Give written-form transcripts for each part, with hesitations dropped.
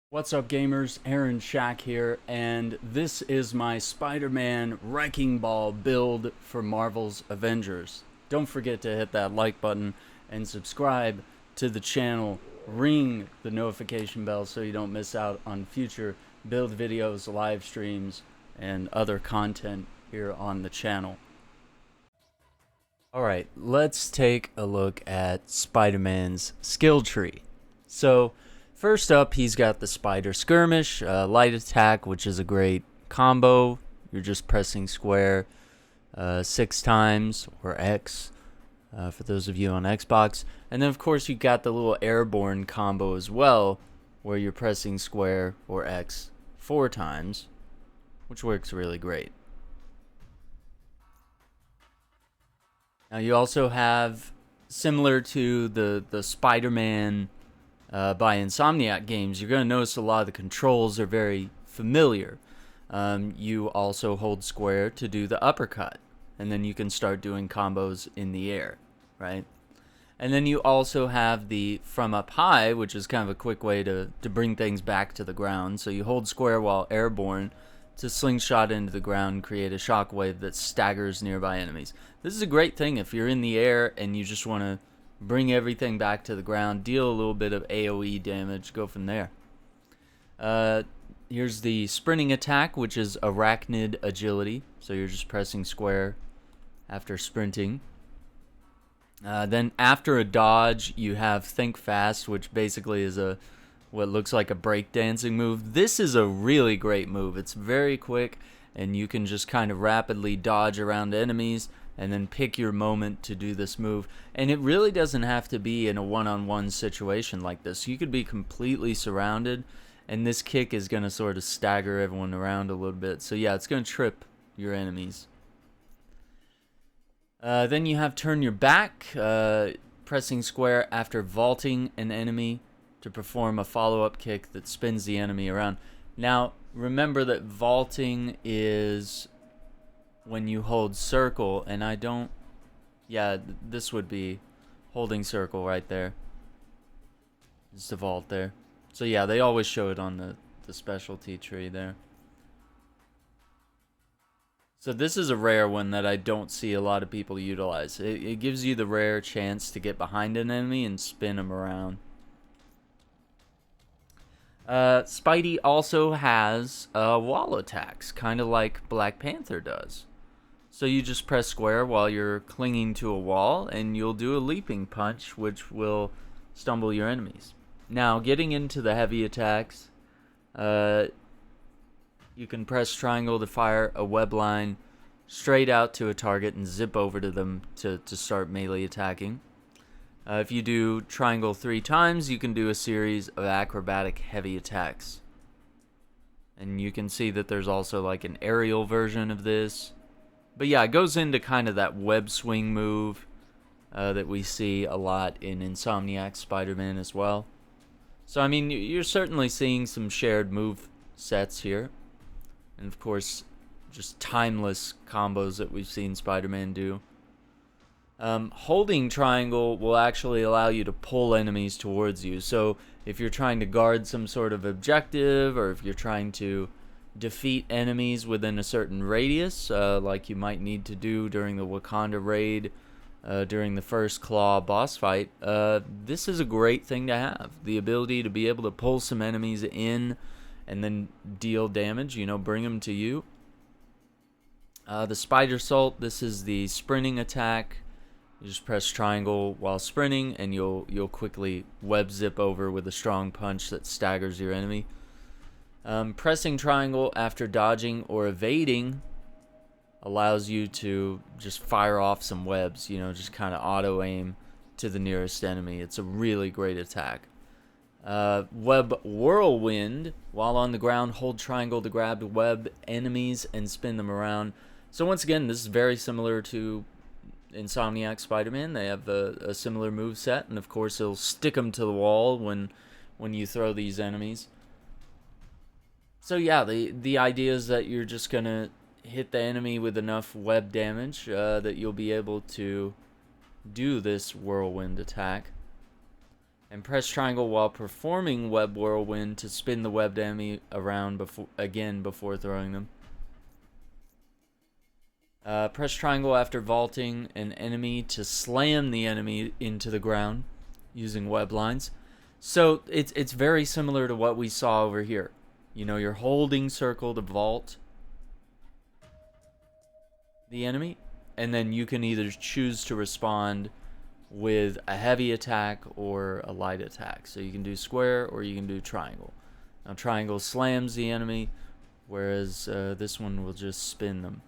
What's up, gamers? Aaron Shack here, and this is my Spider-Man Wrecking Ball build for Marvel's Avengers. Don't forget to hit that like button and subscribe to the channel. Ring the notification bell so you don't miss out on future build videos, live streams, and other content here on the channel. Alright, let's take a look at Spider-Man's skill tree. So, first up, he's got the Spider Skirmish, light attack, which is a great combo. You're just pressing square 6 times, or X, for those of you on Xbox. And then, of course, you got the little airborne combo as well, where you're pressing square or X 4 times, which works really great. Now, you also have, similar to the Spider-Man by Insomniac games, you're going to notice a lot of the controls are very familiar. You also hold square to do the uppercut, and then you can start doing combos in the air, right? And then you also have the from up high, which is kind of a quick way to bring things back to the ground. So you hold square while airborne to slingshot into the ground and create a shockwave that staggers nearby enemies. This is a great thing if you're in the air and you just want to bring everything back to the ground, deal a little bit of AoE damage, go from there. Here's the sprinting attack, which is arachnid agility. So you're just pressing square after sprinting. Then after a dodge, you have think fast, which basically is what looks like a breakdancing move. This is a really great move. It's very quick, and you can just kind of rapidly dodge around enemies and then pick your moment to do this move. And it really doesn't have to be in a one-on-one situation like this. You could be completely surrounded, and this kick is going to sort of stagger everyone around a little bit. So yeah, it's going to trip your enemies. Then you have turn your back, pressing square after vaulting an enemy to perform a follow-up kick that spins the enemy around. Now, remember that vaulting is when you hold circle, and I don't... Yeah, this would be holding circle right there. It's the vault there. So yeah, they always show it on the specialty tree there. So this is a rare one that I don't see a lot of people utilize. It gives you the rare chance to get behind an enemy and spin them around. Spidey also has wall attacks, kind of like Black Panther does. So you just press square while you're clinging to a wall, and you'll do a leaping punch, which will stumble your enemies. Now, getting into the heavy attacks, you can press triangle to fire a web line straight out to a target and zip over to them to start melee attacking. If you do triangle 3 times, you can do a series of acrobatic heavy attacks. And you can see that there's also like an aerial version of this. But yeah, it goes into kind of that web swing move that we see a lot in Insomniac Spider-Man as well. So I mean, you're certainly seeing some shared move sets here. And of course, just timeless combos that we've seen Spider-Man do. Holding triangle will actually allow you to pull enemies towards you. So if you're trying to guard some sort of objective, or if you're trying to defeat enemies within a certain radius, like you might need to do during the Wakanda raid, during the first Claw boss fight, this is a great thing to have. The ability to be able to pull some enemies in and then deal damage, you know, bring them to you. The Spider Salt, this is the sprinting attack. You just press triangle while sprinting, and you'll quickly web zip over with a strong punch that staggers your enemy. Pressing triangle after dodging or evading allows you to just fire off some webs, you know, just kind of auto aim to the nearest enemy. It's a really great attack. Web whirlwind, while on the ground, hold triangle to grab web enemies and spin them around. So once again, this is very similar to Insomniac Spider-Man. They have a similar move set, and of course it'll stick them to the wall when you throw these enemies. So yeah, the idea is that you're just gonna hit the enemy with enough web damage that you'll be able to do this whirlwind attack. And press triangle while performing web whirlwind to spin the webbed enemy around before throwing them. Press triangle after vaulting an enemy to slam the enemy into the ground using web lines. So it's very similar to what we saw over here. You know, you're holding circle to vault the enemy, and then you can either choose to respond with a heavy attack or a light attack. So you can do square or you can do triangle. Now triangle slams the enemy, whereas this one will just spin them.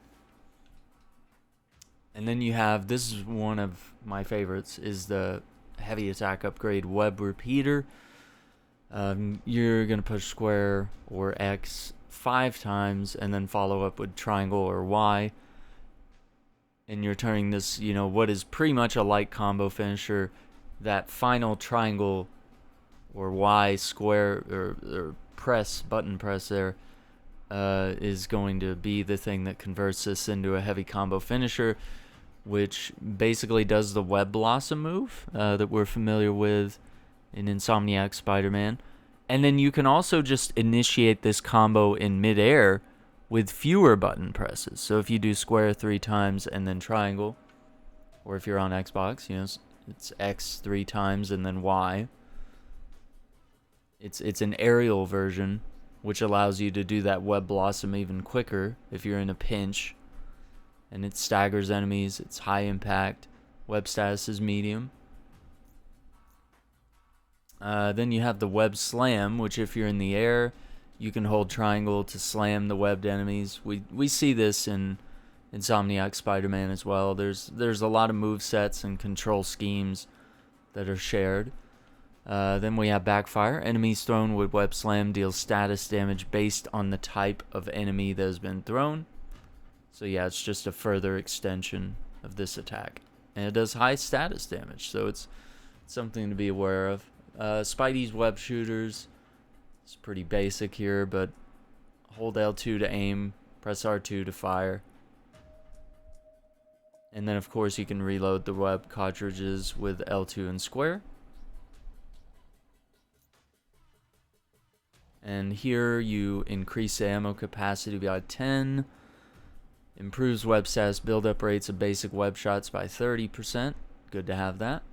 And then you have, this is one of my favorites, is the heavy attack upgrade web repeater. You're going to push square or X 5 times and then follow up with triangle or Y. And you're turning this, you know, what is pretty much a light combo finisher, that final triangle or Y square or press, button press there, is going to be the thing that converts this into a heavy combo finisher, which basically does the web blossom move that we're familiar with in Insomniac Spider-Man. And then you can also just initiate this combo in midair with fewer button presses. So if you do square 3 times and then triangle, or if you're on Xbox, you know, it's X 3 times and then Y. It's an aerial version, which allows you to do that web blossom even quicker if you're in a pinch. And it staggers enemies, it's high impact, web status is medium. Then you have the web slam, which if you're in the air, you can hold triangle to slam the webbed enemies. We see this in Insomniac Spider-Man as well. There's a lot of move sets and control schemes that are shared. Then we have backfire. Enemies thrown with web slam deals status damage based on the type of enemy that has been thrown. So yeah, it's just a further extension of this attack. And it does high status damage, so it's something to be aware of. Spidey's web shooters. It's pretty basic here, but hold L2 to aim, press R2 to fire. And then of course you can reload the web cartridges with L2 and square. And here you increase the ammo capacity by 10. Improves web status build-up rates of basic web shots by 30%. Good to have that.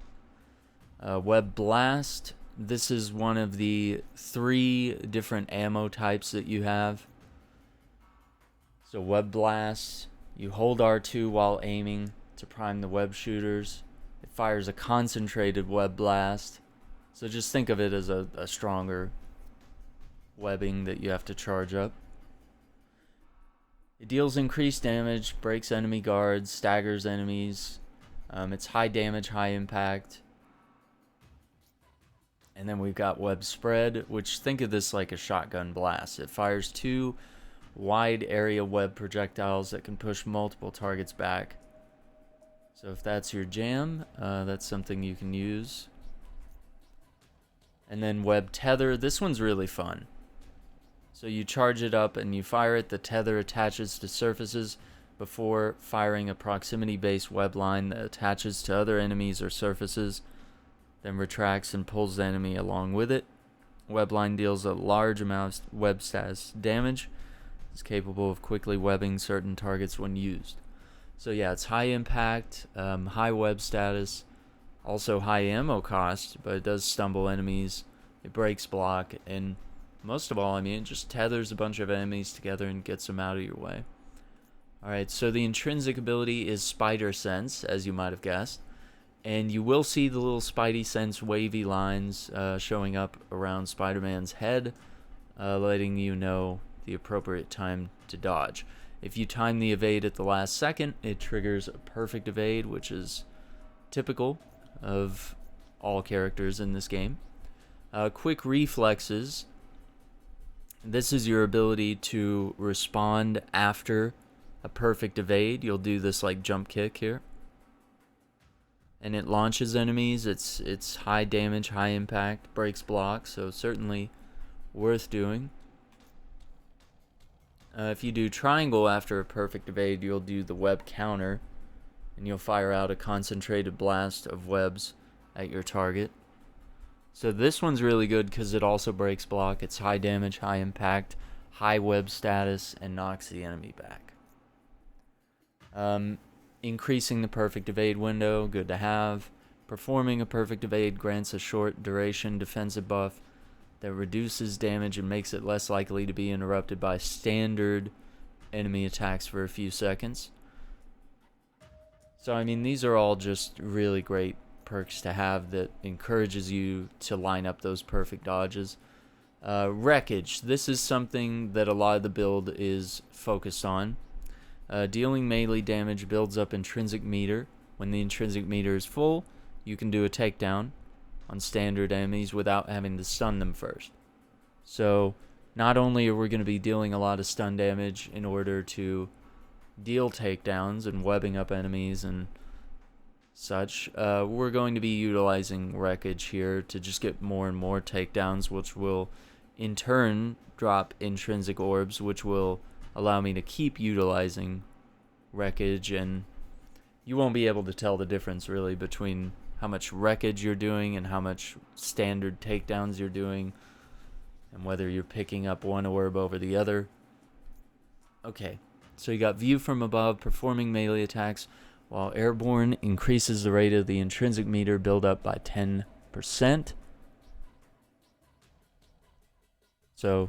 Web blast. This is one of the 3 different ammo types that you have. So web blast, you hold R2 while aiming to prime the web shooters. It fires a concentrated web blast. So just think of it as a stronger webbing that you have to charge up. It deals increased damage, breaks enemy guards, staggers enemies. It's high damage, high impact. And then we've got web spread, which think of this like a shotgun blast. It fires 2 wide area web projectiles that can push multiple targets back. So if that's your jam, that's something you can use. And then web tether. This one's really fun. So you charge it up and you fire it. The tether attaches to surfaces before firing a proximity-based web line that attaches to other enemies or surfaces, then retracts and pulls the enemy along with it. Web line deals a large amount of web status damage. It's capable of quickly webbing certain targets when used. So yeah, it's high impact, high web status, also high ammo cost, but it does stumble enemies, it breaks block, and most of all, I mean, it just tethers a bunch of enemies together and gets them out of your way. Alright, so the intrinsic ability is Spider Sense, as you might have guessed. And you will see the little Spidey Sense wavy lines showing up around Spider-Man's head, letting you know the appropriate time to dodge. If you time the evade at the last second, it triggers a perfect evade, which is typical of all characters in this game. Quick reflexes. This is your ability to respond after a perfect evade. You'll do this like jump kick here. And it launches enemies. It's high damage, high impact, breaks blocks, so certainly worth doing. If you do triangle after a perfect evade, you'll do the web counter, and you'll fire out a concentrated blast of webs at your target. So this one's really good because it also breaks block. It's high damage, high impact, high web status, and knocks the enemy back. Increasing the perfect evade window, good to have. Performing a perfect evade grants a short duration defensive buff that reduces damage and makes it less likely to be interrupted by standard enemy attacks for a few seconds. So I mean, these are all just really great perks to have that encourages you to line up those perfect dodges. Wreckage. This is something that a lot of the build is focused on. Dealing melee damage builds up intrinsic meter. When the intrinsic meter is full, you can do a takedown on standard enemies without having to stun them first. So not only are we going to be dealing a lot of stun damage in order to deal takedowns and webbing up enemies and such, we're going to be utilizing wreckage here to just get more and more takedowns, which will in turn drop intrinsic orbs, which will allow me to keep utilizing wreckage, and you won't be able to tell the difference really between how much wreckage you're doing and how much standard takedowns you're doing, and whether you're picking up one orb over the other. Okay, so you got view from above. Performing melee attacks while airborne increases the rate of the intrinsic meter build up by 10%. So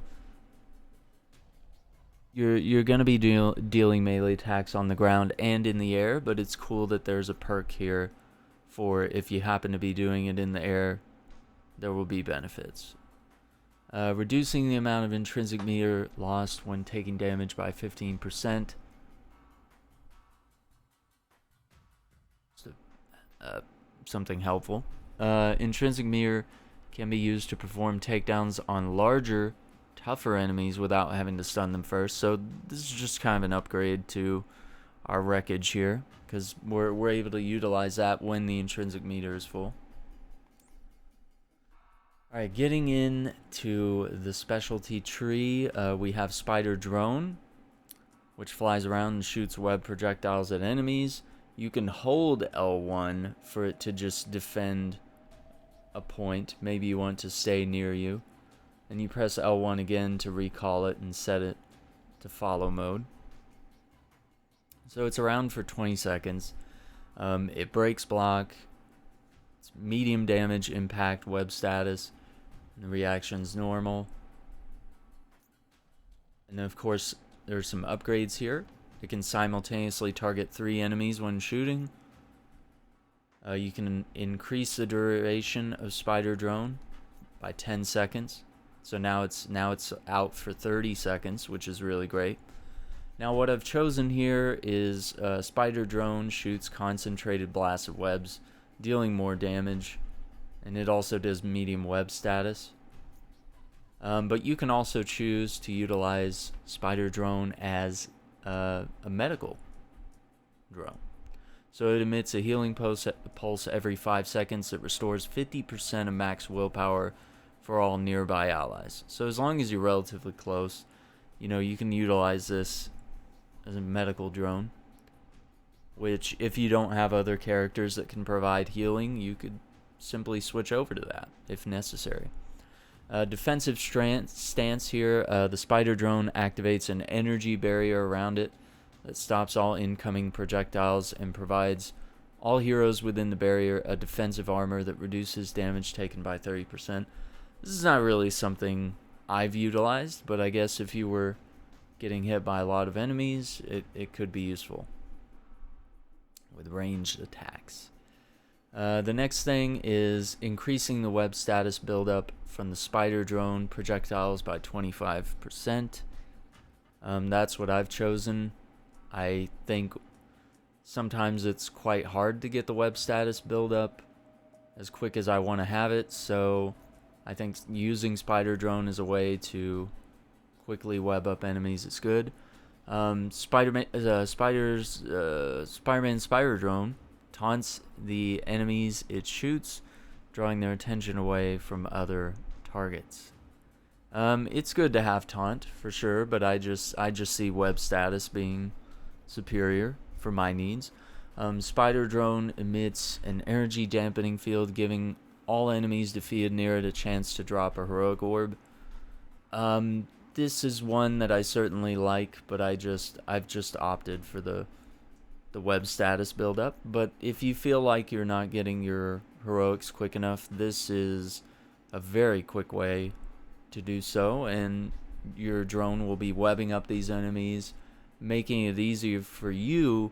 you're going to be dealing melee attacks on the ground and in the air, but it's cool that there's a perk here for if you happen to be doing it in the air, there will be benefits. Reducing the amount of intrinsic meter lost when taking damage by 15%. So, something helpful. Intrinsic meter can be used to perform takedowns on larger, tougher enemies without having to stun them first. So this is just kind of an upgrade to our wreckage here, because we're able to utilize that when the intrinsic meter is full. Alright, getting into the specialty tree, we have Spider Drone, which flies around and shoots web projectiles at enemies. You can hold L1 for it to just defend a point. Maybe you want to stay near you. And you press L1 again to recall it and set it to follow mode. So it's around for 20 seconds. It breaks block. It's medium damage, impact, web status. And the reaction's normal. And then of course there's some upgrades here. It can simultaneously target 3 enemies when shooting. You can increase the duration of Spider Drone by 10 seconds. So now it's out for 30 seconds, which is really great. Now what I've chosen here is Spider Drone shoots concentrated blasts of webs, dealing more damage, and it also does medium web status. But you can also choose to utilize Spider Drone as a medical drone. So it emits a healing pulse every 5 seconds that restores 50% of max willpower for all nearby allies. So as long as you're relatively close, you can utilize this as a medical drone, which if you don't have other characters that can provide healing, you could simply switch over to that if necessary. Defensive stance here, the Spider Drone activates an energy barrier around it that stops all incoming projectiles and provides all heroes within the barrier a defensive armor that reduces damage taken by 30%. This is not really something I've utilized, but I guess if you were getting hit by a lot of enemies, it could be useful with ranged attacks. The next thing is increasing the web status buildup from the Spider Drone projectiles by 25%. That's what I've chosen. I think sometimes it's quite hard to get the web status buildup as quick as I want to have it, so I think using Spider Drone as a way to quickly web up enemies is good. Spider-Man Spider Drone taunts the enemies it shoots, drawing their attention away from other targets. It's good to have taunt for sure, but I just see web status being superior for my needs. Spider Drone emits an energy dampening field, giving all enemies defeated near it a chance to drop a heroic orb. This is one that I certainly like, but I've just opted for the web status buildup. But if you feel like you're not getting your heroics quick enough, this is a very quick way to do so, and your drone will be webbing up these enemies, making it easier for you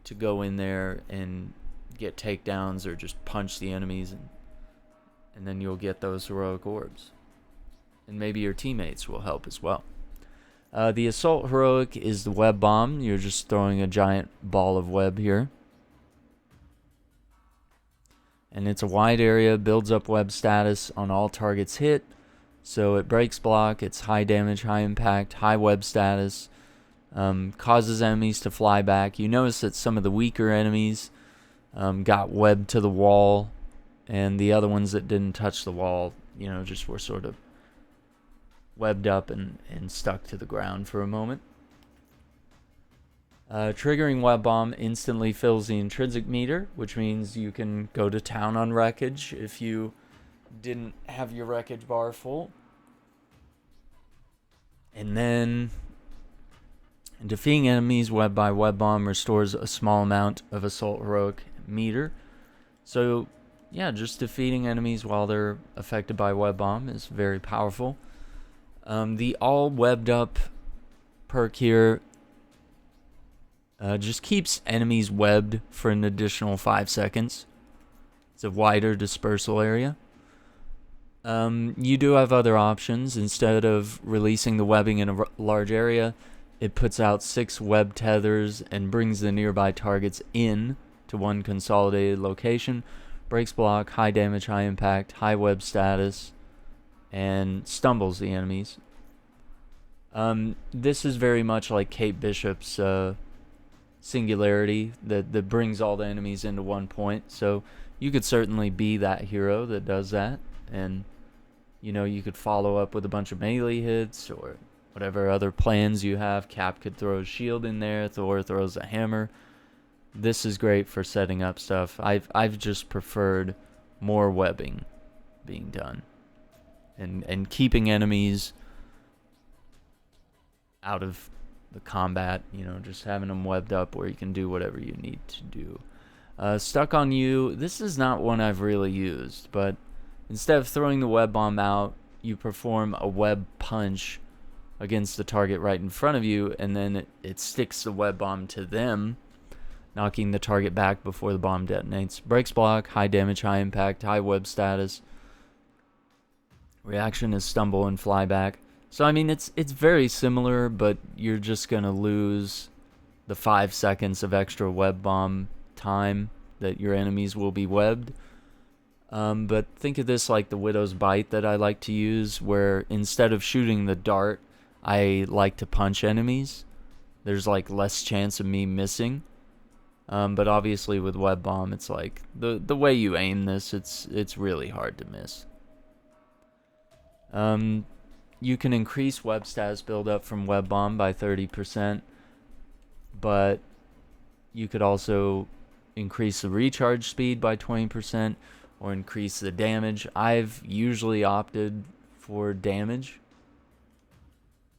to go in there and get takedowns or just punch the enemies, and then you'll get those heroic orbs. And maybe your teammates will help as well. The assault heroic is the web bomb. You're just throwing a giant ball of web here. And it's a wide area, builds up web status on all targets hit. So it breaks block, it's high damage, high impact, high web status. Causes enemies to fly back. You notice that some of the weaker enemies got webbed to the wall, and the other ones that didn't touch the wall, just were sort of webbed up and stuck to the ground for a moment. Triggering web bomb instantly fills the intrinsic meter, which means you can go to town on wreckage if you didn't have your wreckage bar full. And then defeating enemies web by web bomb restores a small amount of assault heroic meter. So yeah, just defeating enemies while they're affected by web bomb is very powerful. The all webbed up perk here just keeps enemies webbed for an additional 5 seconds. It's a wider dispersal area. You do have other options. Instead of releasing the webbing in a large area, it puts out 6 web tethers and brings the nearby targets in to one consolidated location. Breaks block, high damage, high impact, high web status, and stumbles the enemies. This is very much like Kate Bishop's singularity that brings all the enemies into one point. So you could certainly be that hero that does that, and you could follow up with a bunch of melee hits or whatever other plans you have. Cap could throw a shield in there, Thor throws a hammer. This is great for setting up stuff. I've just preferred more webbing being done and keeping enemies out of the combat, just having them webbed up where you can do whatever you need to do. Stuck on you, this is not one I've really used, but instead of throwing the web bomb out, you perform a web punch against the target right in front of you, and then it sticks the web bomb to them, knocking the target back before the bomb detonates. Breaks block, high damage, high impact, high web status. Reaction is stumble and fly back. So I mean, it's very similar, but you're just gonna lose the 5 seconds of extra web bomb time that your enemies will be webbed. But think of this like the Widow's Bite that I like to use, where instead of shooting the dart, I like to punch enemies. There's like less chance of me missing. But obviously with web bomb, it's like the way you aim this, it's really hard to miss. You can increase web status buildup from web bomb by 30%, but you could also increase the recharge speed by 20% or increase the damage. I've usually opted for damage,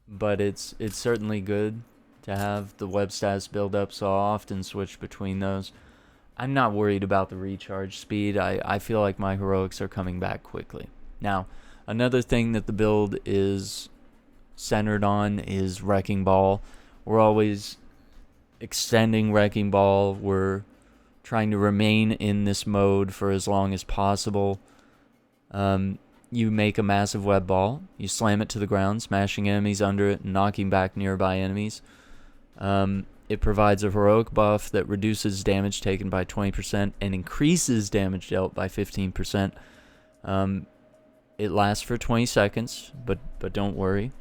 but it's certainly good to have the web status build up, so I'll often switch between those. I'm not worried about the recharge speed. I feel like my heroics are coming back quickly. Now, another thing that the build is centered on is Wrecking Ball. We're always extending Wrecking Ball. We're trying to remain in this mode for as long as possible. You make a massive web ball. You slam it to the ground, smashing enemies under it and knocking back nearby enemies. It provides a heroic buff that reduces damage taken by 20% and increases damage dealt by 15%. It lasts for 20 seconds, but don't worry.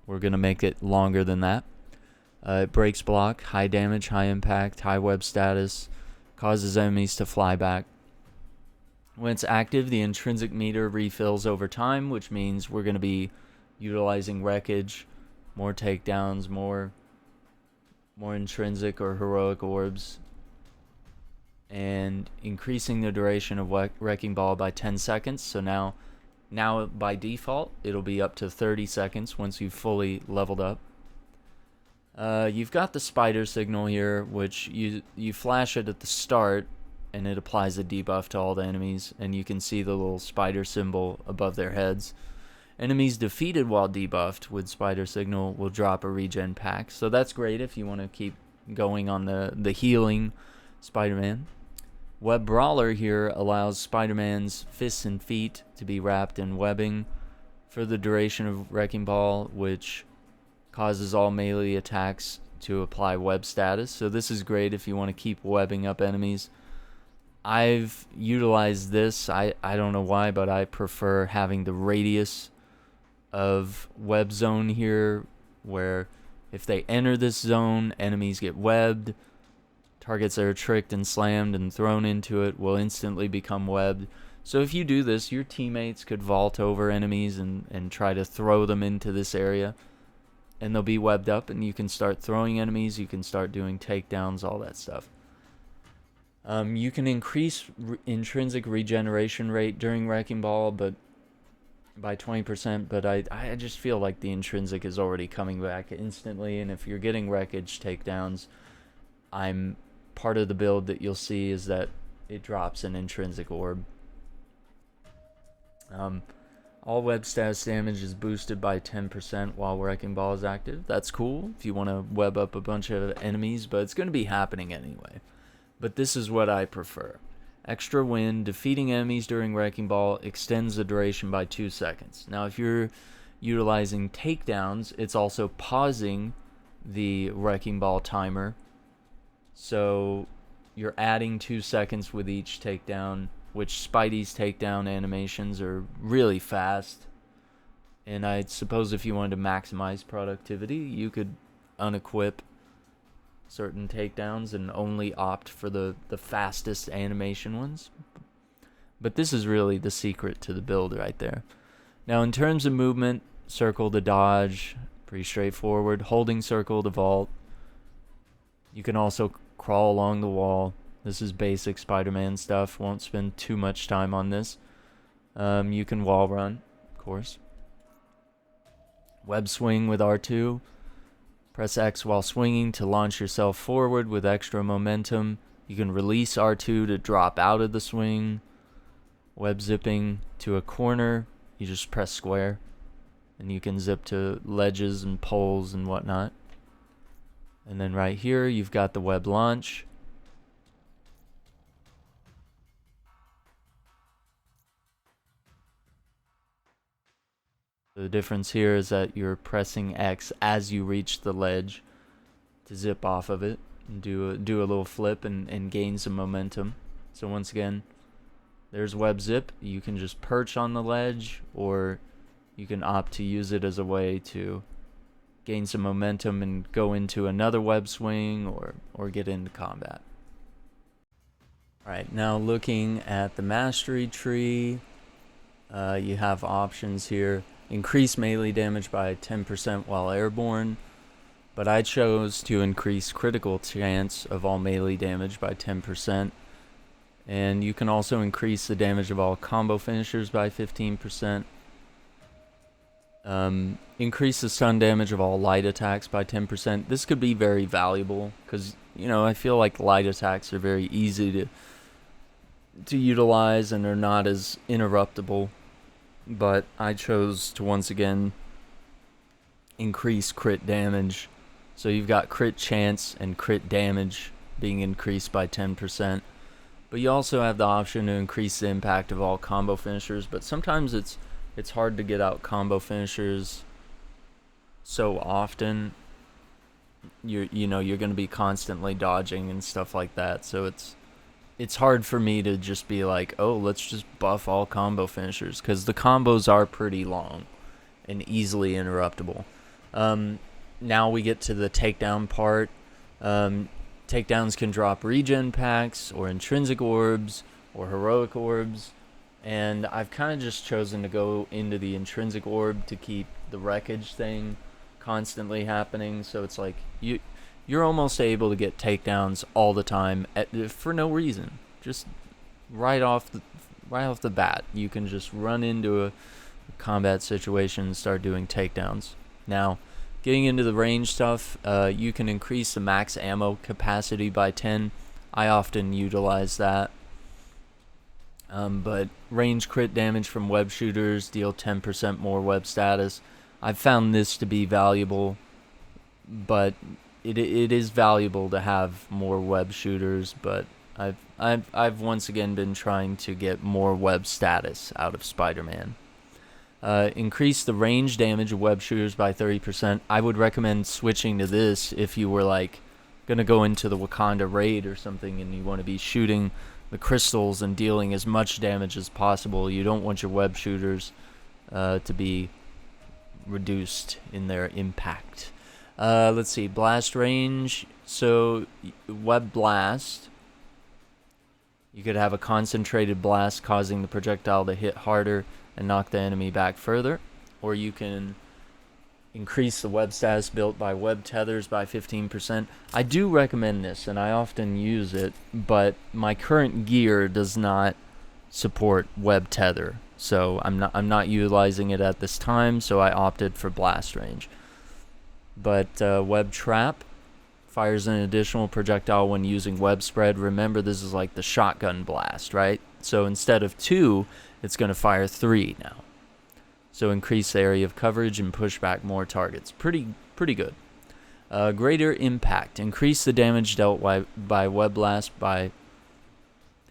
We're going to make it longer than that. It breaks block, high damage, high impact, high web status, causes enemies to fly back. When it's active, the intrinsic meter refills over time, which means we're going to be utilizing wreckage, more takedowns, more intrinsic or heroic orbs. and increasing the duration of Wrecking Ball by 10 seconds. So now by default, it'll be up to 30 seconds once you've fully leveled up. You've got the spider signal here, which you flash it at the start, and it applies a debuff to all the enemies, and you can see the little spider symbol above their heads. Enemies defeated while debuffed with spider signal will drop a regen pack, so that's great if you want to keep going on the healing Spider-Man. Web Brawler here allows Spider-Man's fists and feet to be wrapped in webbing for the duration of Wrecking Ball, which causes all melee attacks to apply web status. So this is great if you want to keep webbing up enemies. I've utilized this. I don't know why, but I prefer having the radius of web zone here, where if they enter this zone, enemies get webbed. Targets that are tricked and slammed and thrown into it will instantly become webbed. So if you do this, your teammates could vault over enemies and try to throw them into this area, and they'll be webbed up, and you can start throwing enemies, you can start doing takedowns, all that stuff. You can increase intrinsic regeneration rate during Wrecking Ball, but by 20%, but I just feel like the intrinsic is already coming back instantly, and if you're getting wreckage takedowns, part of the build that you'll see is that it drops an intrinsic orb. All web status damage is boosted by 10% while Wrecking Ball is active. That's cool if you want to web up a bunch of enemies, but it's going to be happening anyway. But this is what I prefer. Extra win, defeating enemies during Wrecking Ball extends the duration by 2 seconds. Now if you're utilizing takedowns, it's also pausing the Wrecking Ball timer. So you're adding 2 seconds with each takedown, which Spidey's takedown animations are really fast. And I suppose if you wanted to maximize productivity, you could unequip certain takedowns and only opt for the fastest animation ones. But this is really the secret to the build right there. Now in terms of movement, circle to dodge, pretty straightforward. Holding circle to vault. You can also crawl along the wall. This is basic Spider-Man stuff. Won't spend too much time on this. You can wall run, of course. Web swing with R2. Press X while swinging to launch yourself forward with extra momentum. You can release R2 to drop out of the swing. Web zipping to a corner. You just press square, and you can zip to ledges and poles and whatnot. And then right here, you've got the web launch. The difference here is that you're pressing X as you reach the ledge to zip off of it and do a little flip and gain some momentum. So once again, there's web zip. You can just perch on the ledge, or you can opt to use it as a way to gain some momentum and go into another web swing or get into combat. Alright, now looking at the mastery tree, you have options here. Increase melee damage by 10% while airborne, but I chose to increase critical chance of all melee damage by 10%. And you can also increase the damage of all combo finishers by 15%. Increase the stun damage of all light attacks by 10%. This could be very valuable because, I feel like light attacks are very easy to utilize and are not as interruptible. But I chose to once again increase crit damage. So you've got crit chance and crit damage being increased by 10%. But you also have the option to increase the impact of all combo finishers. But sometimes it's hard to get out combo finishers so often. You're going to be constantly dodging and stuff like that. So it's hard for me to just be like, oh, let's just buff all combo finishers, because the combos are pretty long and easily interruptible. Now we get to the takedown part. Takedowns can drop regen packs or intrinsic orbs or heroic orbs, and I've kind of just chosen to go into the intrinsic orb to keep the wreckage thing constantly happening. So it's like you you're almost able to get takedowns all the time for no reason. Just right off the bat, you can just run into a combat situation and start doing takedowns. Now, getting into the range stuff, you can increase the max ammo capacity by 10. I often utilize that. But range crit damage from web shooters deal 10% more web status. I've found this to be valuable, but it is valuable to have more web shooters. But I've once again been trying to get more web status out of Spider-Man. Increase the range damage of web shooters by 30%. I would recommend switching to this if you were like gonna go into the Wakanda raid or something and you want to be shooting the crystals and dealing as much damage as possible. You don't want your web shooters to be reduced in their impact. Let's see, blast range. So web blast, you could have a concentrated blast causing the projectile to hit harder and knock the enemy back further, or you can increase the web status built by web tethers by 15%. I do recommend this, and I often use it, but my current gear does not support web tether, so I'm not utilizing it at this time, so I opted for blast range. But web trap fires an additional projectile when using web spread. Remember, this is like the shotgun blast, right? So instead of 2, it's going to fire 3 now. So increase the area of coverage and push back more targets. Pretty good. Greater impact. Increase the damage dealt by web blast by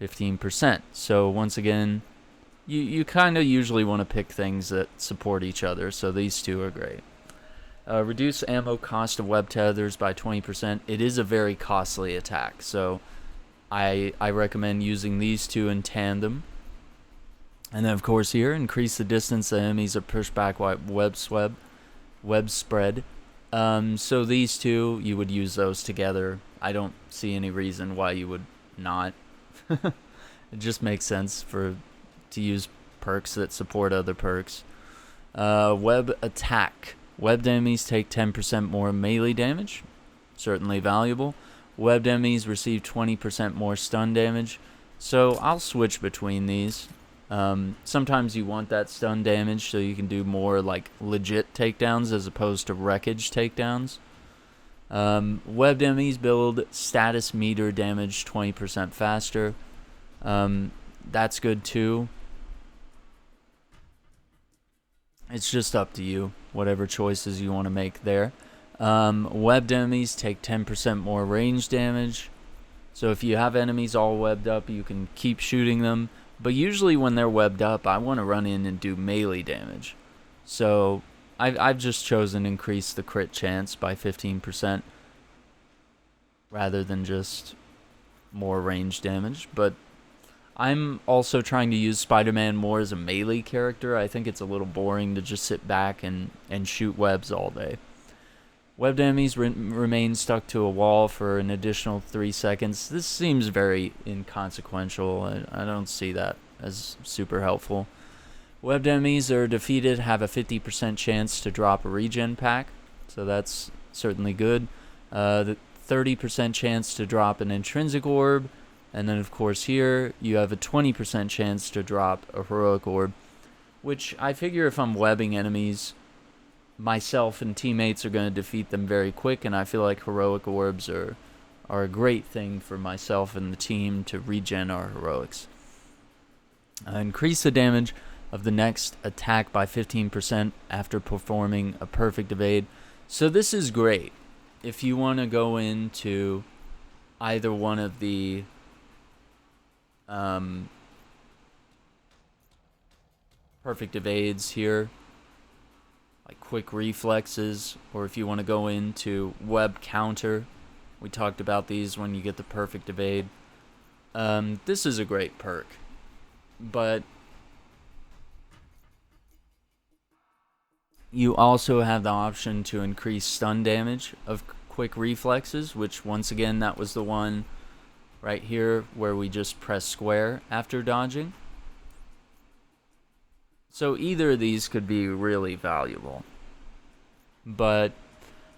15%. So once again, you kind of usually want to pick things that support each other. So these two are great. Reduce ammo cost of web tethers by 20%. It is a very costly attack, so I recommend using these two in tandem. And then, of course, here, increase the distance the enemies are pushed back by web spread. So these two, you would use those together. I don't see any reason why you would not. It just makes sense to use perks that support other perks. Web attack. Webbed enemies take 10% more melee damage. Certainly valuable. Webbed enemies receive 20% more stun damage. So I'll switch between these. Sometimes you want that stun damage so you can do more like legit takedowns as opposed to wreckage takedowns. Webbed enemies build status meter damage 20% faster. That's good too. It's just up to you, whatever choices you want to make there. Webbed enemies take 10% more range damage. So if you have enemies all webbed up, you can keep shooting them. But usually when they're webbed up, I want to run in and do melee damage. So I've just chosen to increase the crit chance by 15% rather than just more range damage. But I'm also trying to use Spider-Man more as a melee character. I think it's a little boring to just sit back and shoot webs all day. Webbed enemies remain stuck to a wall for an additional 3 seconds. This seems very inconsequential. I don't see that as super helpful. Webbed enemies are defeated have a 50% chance to drop a regen pack, so that's certainly good. The 30% chance to drop an intrinsic orb, and then of course here you have a 20% chance to drop a heroic orb, which I figure if I'm webbing enemies, myself and teammates are going to defeat them very quick, and I feel like heroic orbs are a great thing for myself and the team to regen our heroics. Increase the damage of the next attack by 15% after performing a perfect evade. So this is great if you want to go into either one of the perfect evades here, like quick reflexes, or if you want to go into web counter. We talked about these when you get the perfect evade. This is a great perk, but you also have the option to increase stun damage of quick reflexes, which once again, that was the one right here where we just press square after dodging. So either of these could be really valuable. But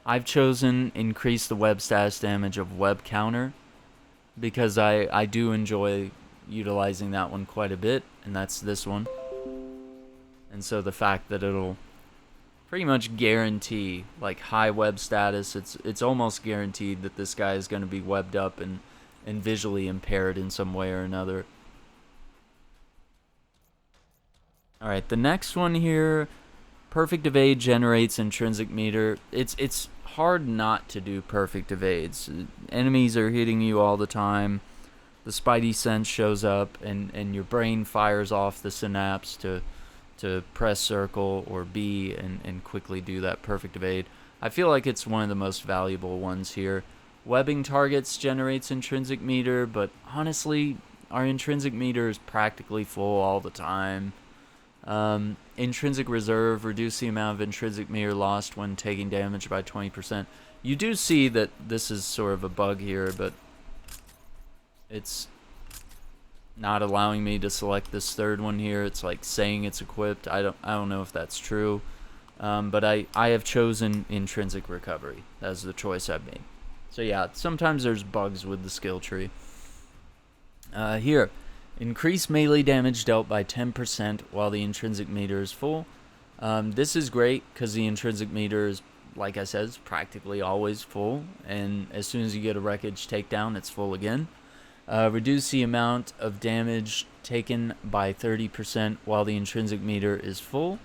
I've chosen increase the web status damage of web counter because I do enjoy utilizing that one quite a bit, and that's this one. And so the fact that it'll pretty much guarantee like high web status, it's almost guaranteed that this guy is going to be webbed up and visually impaired in some way or another. Alright, the next one here, perfect evade generates intrinsic meter. It's hard not to do perfect evades. Enemies are hitting you all the time. The spidey sense shows up, and your brain fires off the synapse to press circle or B and quickly do that perfect evade. I feel like it's one of the most valuable ones here. Webbing targets generates intrinsic meter, but honestly, our intrinsic meter is practically full all the time. Intrinsic reserve, reduce the amount of intrinsic meter lost when taking damage by 20%. You do see that this is sort of a bug here, but it's not allowing me to select this third one here. It's like saying it's equipped. I don't know if that's true, but I have chosen intrinsic recovery. That's the choice I've made. So yeah, sometimes there's bugs with the skill tree. Here, increase melee damage dealt by 10% while the intrinsic meter is full. This is great because the intrinsic meter is, like I said, is practically always full, and as soon as you get a wreckage takedown, it's full again. Reduce the amount of damage taken by 30% while the intrinsic meter is full.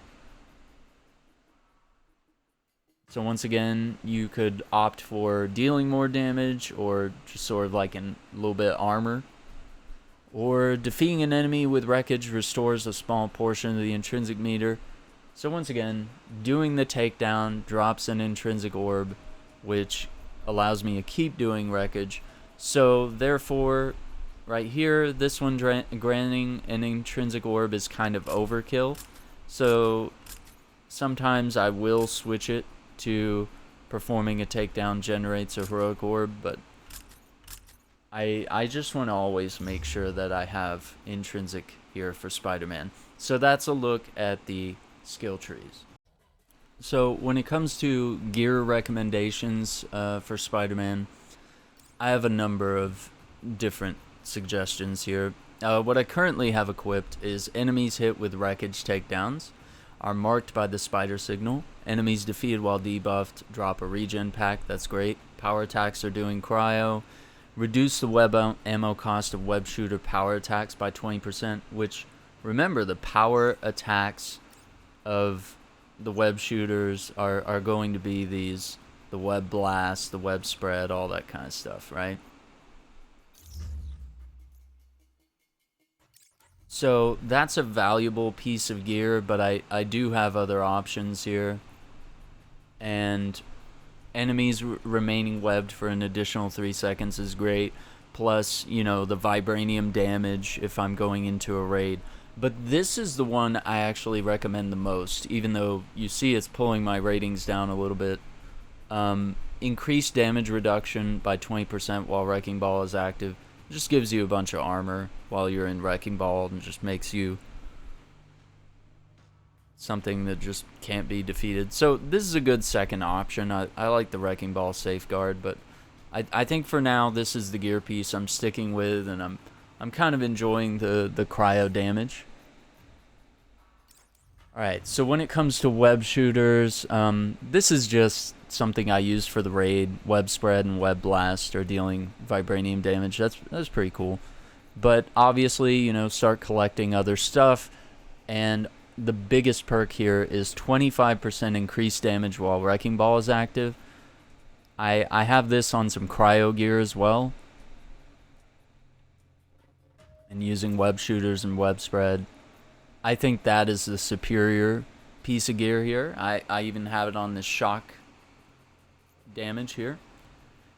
So once again, you could opt for dealing more damage, or just sort of like a little bit of armor. Or defeating an enemy with wreckage restores a small portion of the intrinsic meter. So once again, doing the takedown drops an intrinsic orb, which allows me to keep doing wreckage. So therefore, right here, this one granting an intrinsic orb is kind of overkill. So sometimes I will switch it to performing a takedown generates a heroic orb, but I just want to always make sure that I have intrinsic here for Spider-Man. So that's a look at the skill trees. So when it comes to gear recommendations for Spider-Man, I have a number of different suggestions here. What I currently have equipped is enemies hit with wreckage takedowns are marked by the spider signal. Enemies defeated while debuffed drop a regen pack. That's great. Power attacks are doing cryo. Reduce the web ammo cost of web shooter power attacks by 20%, which, remember, the power attacks of the web shooters are going to be these, the web blast, the web spread, all that kind of stuff, right? So that's a valuable piece of gear, but I do have other options here. And enemies remaining webbed for an additional 3 seconds is great. Plus, you know, the vibranium damage if I'm going into a raid. But this is the one I actually recommend the most, even though you see it's pulling my ratings down a little bit. Increased damage reduction by 20% while Wrecking Ball is active. It just gives you a bunch of armor while you're in Wrecking Ball and just makes you something that just can't be defeated. So this is a good second option. I like the Wrecking Ball safeguard, but I think for now this is the gear piece I'm sticking with, and I'm kind of enjoying the cryo damage. Alright, so when it comes to web shooters, this is just something I used for the raid. Web spread and web blast are dealing vibranium damage. That's pretty cool. But obviously, you know, start collecting other stuff, and the biggest perk here is 25% increased damage while Wrecking Ball is active. I have this on some cryo gear as well, and using web shooters and web spread. I think that is the superior piece of gear here. I even have it on this shock damage here.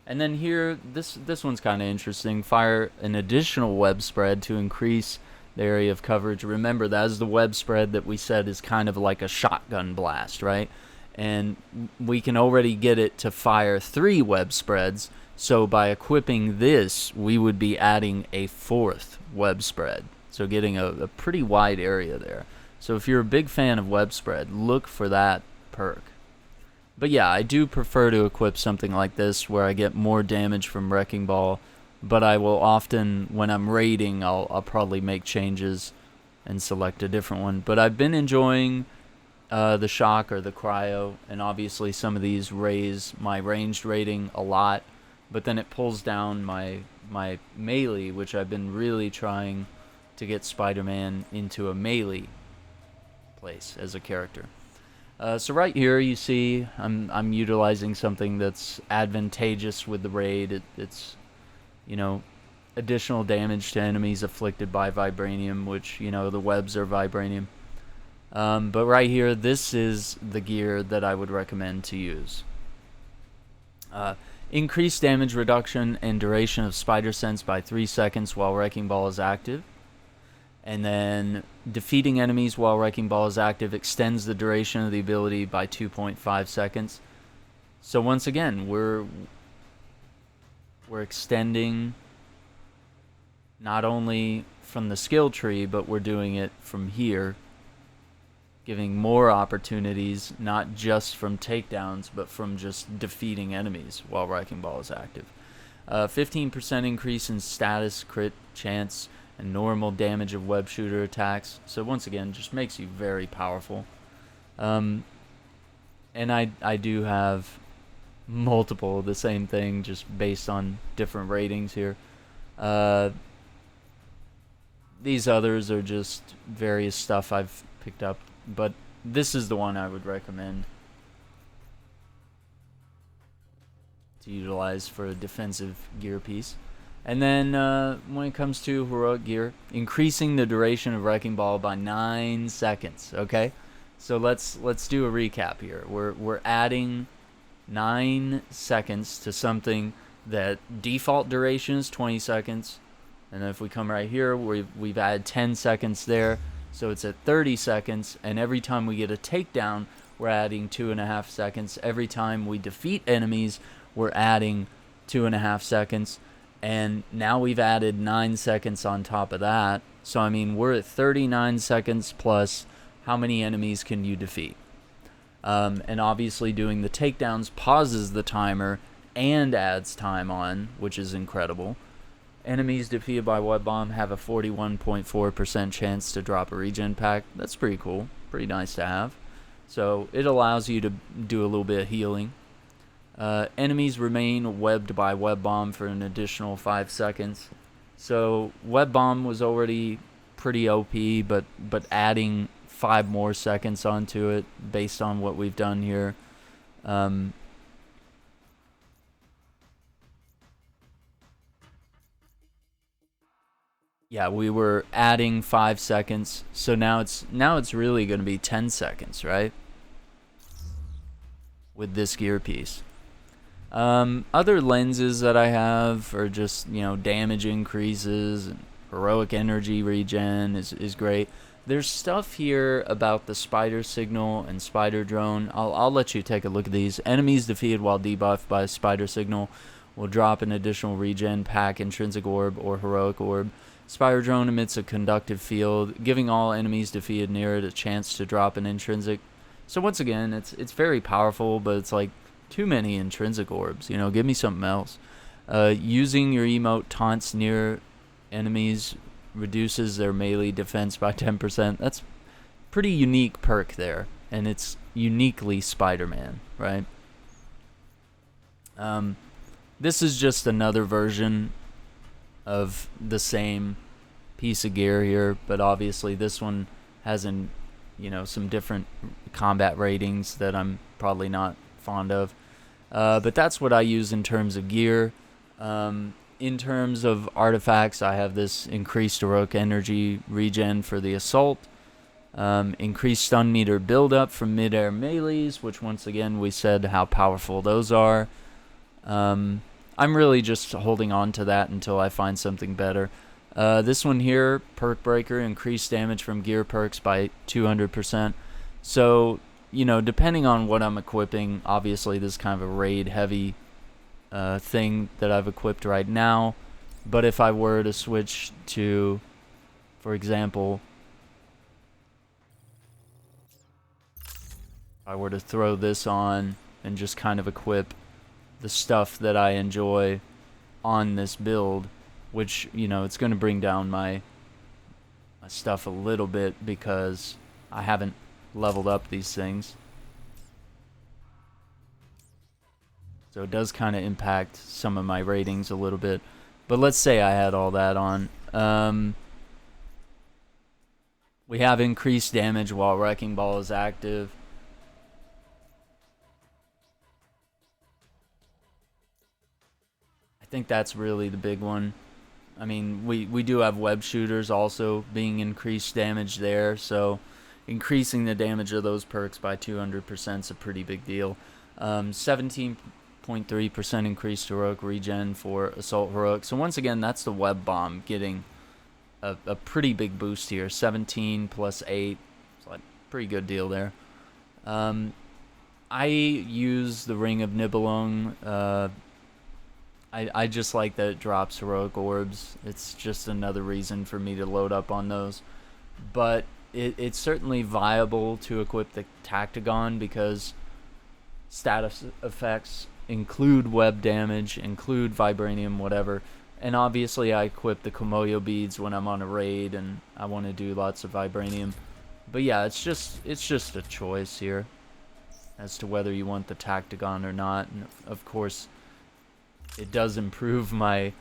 And then here, this one's kind of interesting. Fire an additional web spread to increase the area of coverage. Remember, that is the web spread that we said is kind of like a shotgun blast, right? And we can already get it to fire 3 web spreads. So by equipping this, we would be adding a 4th web spread. So getting a pretty wide area there. So if you're a big fan of web spread, look for that perk. But yeah, I do prefer to equip something like this where I get more damage from Wrecking Ball, but I will often, when I'm raiding, I'll probably make changes and select a different one. But I've been enjoying the shock or the cryo, and obviously some of these raise my ranged rating a lot, but then it pulls down my melee, which I've been really trying to get Spider-Man into a melee place as a character. So right here you see I'm utilizing something that's advantageous with the raid. It's, you know, additional damage to enemies afflicted by vibranium, which, you know, the webs are vibranium. But right here, this is the gear that I would recommend to use. Increased damage reduction and duration of spider sense by 3 seconds while Wrecking Ball is active. And then defeating enemies while Wrecking Ball is active extends the duration of the ability by 2.5 seconds. So once again, we're extending not only from the skill tree, but we're doing it from here, giving more opportunities, not just from takedowns, but from just defeating enemies while Wrecking Ball is active. 15% increase in status, crit, chance, and normal damage of web shooter attacks. So once again, just makes you very powerful. And I do have multiple of the same thing, just based on different ratings here. These others are just various stuff I've picked up, but this is the one I would recommend to utilize for a defensive gear piece. And then when it comes to heroic gear, increasing the duration of Wrecking Ball by 9 seconds. Okay, so let's do a recap here. We're adding 9 seconds to something that default duration is 20 seconds, and then if we come right here, we've added 10 seconds there, so it's at 30 seconds. And every time we get a takedown, we're adding 2.5 seconds. Every time we defeat enemies, we're adding 2.5 seconds. And now we've added 9 seconds on top of that. So, I mean, we're at 39 seconds plus how many enemies can you defeat? And obviously doing the takedowns pauses the timer and adds time on, which is incredible. Enemies defeated by Web Bomb have a 41.4% chance to drop a regen pack. That's pretty cool. Pretty nice to have. So it allows you to do a little bit of healing. Enemies remain webbed by Web Bomb for an additional 5 seconds. So Web Bomb was already pretty OP, but adding 5 more seconds onto it based on what we've done here. Yeah, we were adding 5 seconds, so now it's really going to be 10 seconds, right? With this gear piece. Other lenses that I have are just, you know, damage increases and heroic energy regen is great. There's stuff here about the spider signal and spider drone. I'll let you take a look at these. Enemies defeated while debuffed by spider signal will drop an additional regen pack, intrinsic orb, or heroic orb. Spider drone emits a conductive field, giving all enemies defeated near it a chance to drop an intrinsic. So once again, it's very powerful, but it's like too many intrinsic orbs. You know, give me something else. Using your emote taunts near enemies reduces their melee defense by 10%. That's pretty unique perk there, and it's uniquely Spider-Man, right? This is just another version of the same piece of gear here, but obviously this one has some different combat ratings that I'm probably not fond of. But that's what I use in terms of gear. In terms of artifacts, I have this increased heroic energy regen for the assault, increased stun meter buildup from mid-air melees, which once again we said how powerful those are. I'm really just holding on to that until I find something better. This one here, perk breaker, increased damage from gear perks by 200%. So, you know, depending on what I'm equipping, obviously this is kind of a raid heavy thing that I've equipped right now. But if I were to switch to, for example, if I were to throw this on and just kind of equip the stuff that I enjoy on this build, which, you know, it's going to bring down my stuff a little bit because I haven't leveled up these things. So it does kind of impact some of my ratings a little bit. But let's say I had all that on. We have increased damage while Wrecking Ball is active. I think that's really the big one. I mean, we do have web shooters also being increased damage there, so increasing the damage of those perks by 200% is a pretty big deal. 17.3% increased heroic regen for Assault Heroic. So once again, that's the web bomb getting a pretty big boost here. 17 plus 8. It's like a pretty good deal there. I use the Ring of Nibelung. I just like that it drops heroic orbs. It's just another reason for me to load up on those. But it's certainly viable to equip the Tactagon because status effects include web damage, include vibranium, whatever. And obviously I equip the Komoyo beads when I'm on a raid and I want to do lots of vibranium. But yeah, it's just a choice here as to whether you want the Tactagon or not. And of course, it does improve my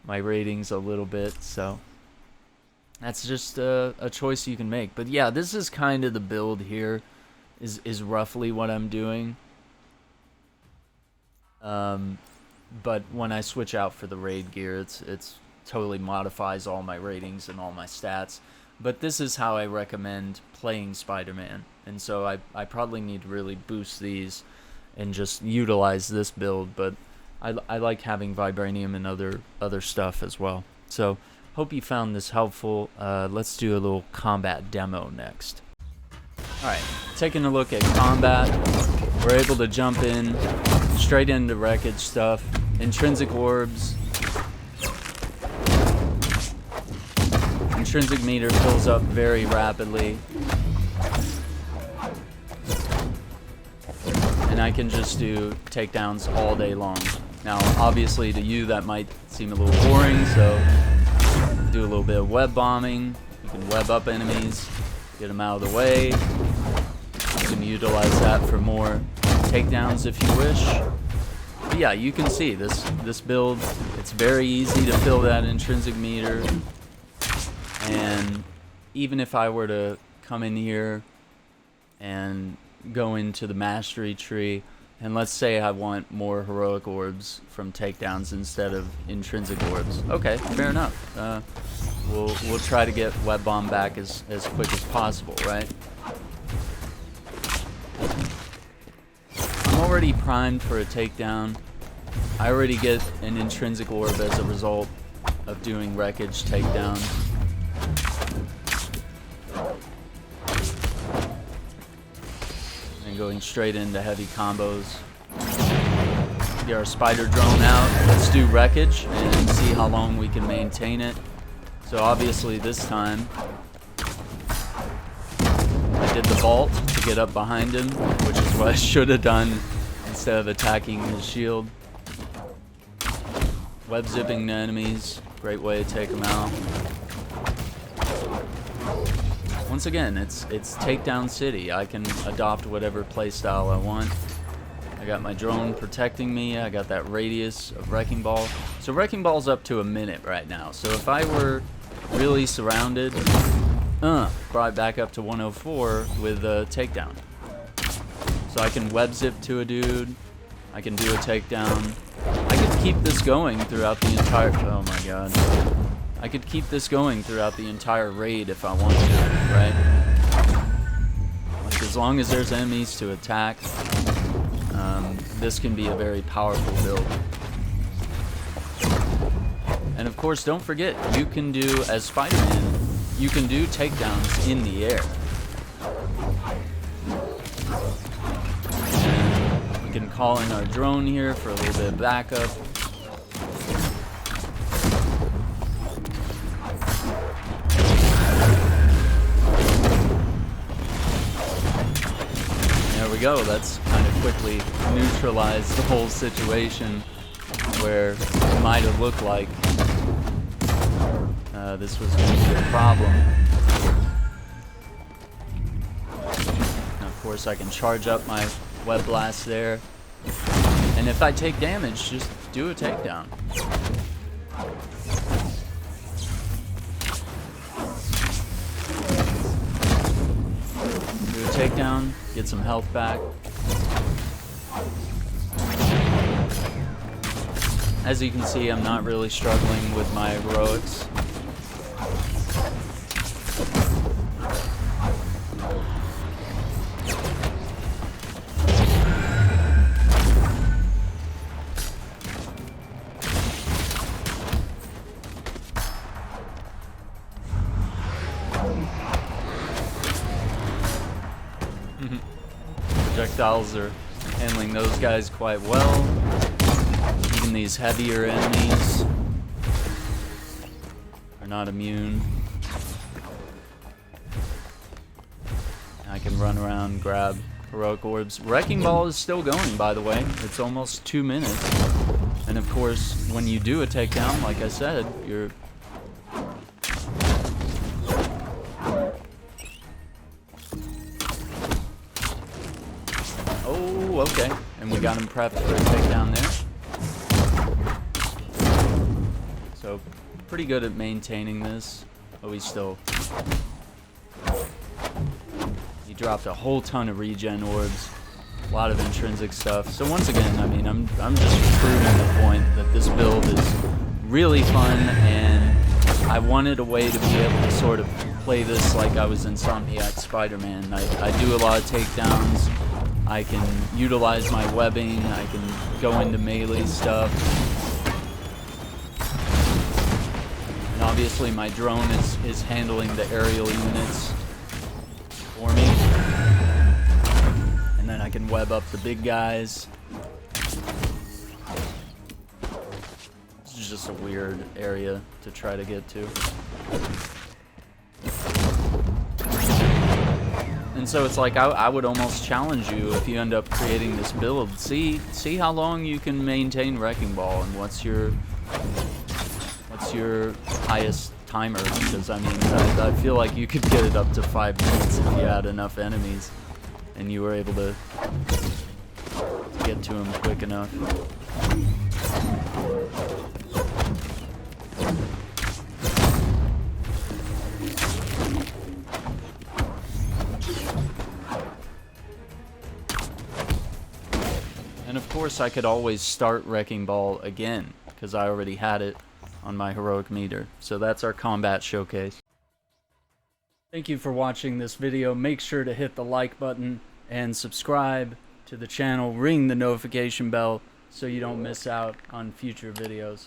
ratings a little bit, so that's just a choice you can make. But yeah, this is kind of the build here, is roughly what I'm doing. But when I switch out for the raid gear, it's totally modifies all my ratings and all my stats. But this is how I recommend playing Spider-Man, and so I probably need to really boost these and just utilize this build. But I like having vibranium and other stuff as well. So hope you found this helpful. Let's do a little combat demo next. Alright, taking a look at combat, we're able to jump in straight into wreckage stuff. Intrinsic orbs. Intrinsic meter fills up very rapidly. And I can just do takedowns all day long. Now, obviously, to you, that might seem a little boring, so do a little bit of web bombing. You can web up enemies, get them out of the way. You can utilize that for more takedowns if you wish. But yeah, you can see this build, it's very easy to fill that intrinsic meter. And even if I were to come in here and go into the mastery tree, and let's say I want more heroic orbs from takedowns instead of intrinsic orbs. Okay, fair enough. We'll try to get web bomb back as quick as possible, right? I'm already primed for a takedown. I already get an intrinsic orb as a result of doing wreckage takedown. And going straight into heavy combos. Get our spider drone out. Let's do wreckage and see how long we can maintain it. So obviously this time I did the vault to get up behind him, which is what I should have done instead of attacking his shield. Web zipping the enemies, great way to take them out. Once again, it's takedown city. I can adopt whatever playstyle I want. I got my drone protecting me. I got that radius of Wrecking Ball. So Wrecking Ball's up to a minute right now. So if I were really surrounded, brought it back up to 104 with a takedown. So I can web zip to a dude. I can do a takedown. I could keep this going throughout the entire... Oh my god. I could keep this going throughout the entire raid if I want to, right? Like, as long as there's enemies to attack, this can be a very powerful build. And of course, don't forget, you can do, as Spider-Man, you can do takedowns in the air. We can call in our drone here for a little bit of backup. There we go, that's kind of quickly neutralize the whole situation where it might have looked like this was going to be a problem. And of course I can charge up my web blast there. And if I take damage, just do a takedown. Do a takedown, get some health back. As you can see, I'm not really struggling with my heroics. Projectiles are handling those guys quite well. Even these heavier enemies are not immune. I can run around and grab heroic orbs. Wrecking Ball is still going, by the way. It's almost 2 minutes. And of course, when you do a takedown, like I said, you're... Oh, okay. And we got him prepped for a takedown there. So, pretty good at maintaining this. Oh, he's still... He dropped a whole ton of regen orbs. A lot of intrinsic stuff. So once again, I mean, I'm just proving the point that this build is really fun, and I wanted a way to be able to sort of play this like I was Insomniac Spider-Man. I do a lot of takedowns. I can utilize my webbing. I can go into melee stuff. And obviously my drone is handling the aerial units for me. And then I can web up the big guys. This is just a weird area to try to get to. And so it's like I would almost challenge you, if you end up creating this build, see how long you can maintain Wrecking Ball and what's your highest timer, because I mean I feel like you could get it up to 5 minutes if you had enough enemies and you were able to get to them quick enough. And of course I could always start Wrecking Ball again, because I already had it on my heroic meter. So that's our combat showcase. Thank you for watching this video. Make sure to hit the like button and subscribe to the channel. Ring the notification bell so you don't miss out on future videos.